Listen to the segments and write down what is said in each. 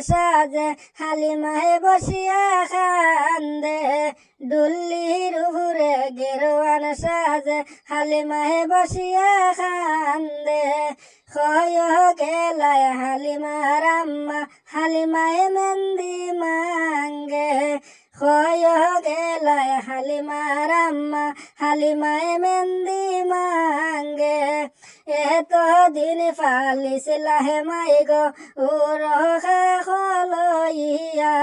সাজে হালিমাহে বসিয়া খান্দে ডুল্লির উপরে গেরোয়ান সাজে হালিমাহে বসিয়া খান্দে খয় গেলায় হালিমার আম্মা হালিমায়ে মেহেন্দি মাঙ্গে খয় গেলায় হালিমার আম্মা হালিমায়ে মেহেন্দি মাঙ্গে এত দিন ফালিছিলা হে মাই গো উরখা খলইয়া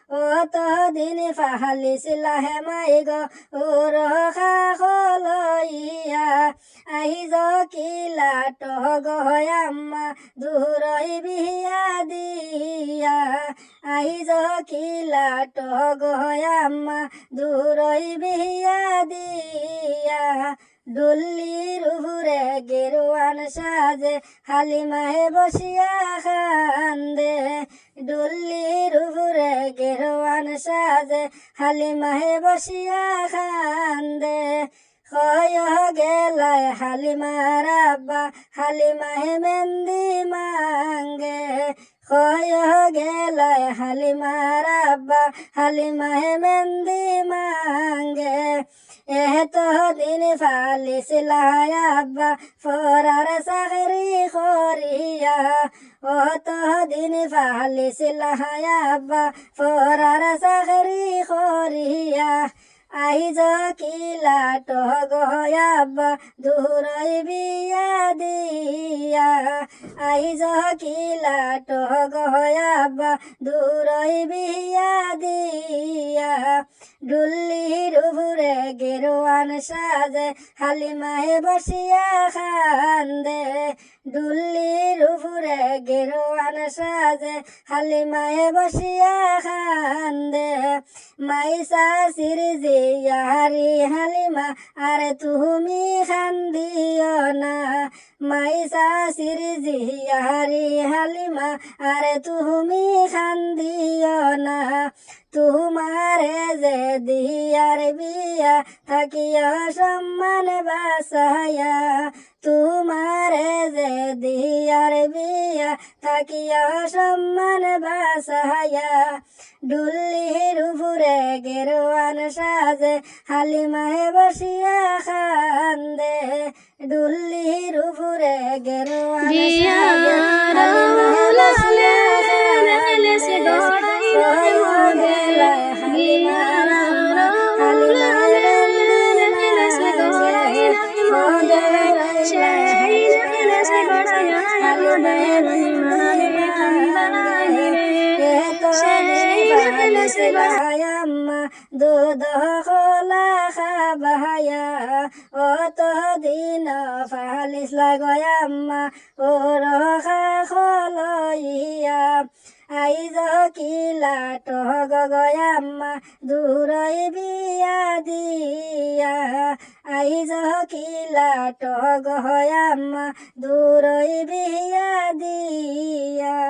অত দিন ফালিছিলা হে মাই গো উরখা খলইয়া আহিজ কিলা টগ আম্মা দূরই বিয়া দিয়া আহিজ কিলা টগ আম্মা দূরই বিয়া দিয়া ডুল্লির উপরে গেরোয়ান সাজে হালিমাহে বসিয়া খান্দে ডুল্লির উপরে গেরোয়ান সাজে হালিমাহে বসিয়া খান্দে খয় গেলায় হালিমার আব্বা হালিমাহে মেহেন্দি মাঙ্গে খয় গেলায় হালিমার আব্বা হালিমাহে মেহেন্দি মাঙ্গে এত দিন ফালিছিলা আব্বা ফরার চাকরি করিয়া অত দিন ফালিছিলা আব্বা ফরার চাকরি করিয়া আহিজ কিলা টগ আব্বা দূরই বিয়া দিয়া আহিজ কিলা টগ আব্বা দূরই বিয়া দিয়া ডুল্লির উপরে গেরোয়ান সাজে হালিমাহে বসিয়া খান্দে ডুল্লির উপরে গেরোয়ান সাজে হালিমাহে বসিয়া খান্দে মাইসা সিরজি ইয়ারি হালিমা আরে তুমি খান্দিও না মাইসা সিরজি ইয়ারি হালিমা আরে তুমি খান্দিও না তোমারে যে দিয়ার বিয়া থাকিয়া সম্মান বাসায়া তোমারে যে দিয়ার বিয়া থাকিয়া সম্মান বাসায়া ডুল্লির উপরে গেরোয়ান সাজে হালিমাহে বসিয়া খান্দে ডুল্লির উপরে গেরোয়ান সাজে হালিমাহে বসিয়া আম্মা দুধ খোলা খাবায়া অত দিন ফালিস লাগয় আম্মা ওর খা খলইয়া আইজ কিলা টগ আম্মা দূরই বিয়া দিয়া আইজ কিলা টগ আম্মা দূরই বিয়া দিয়া।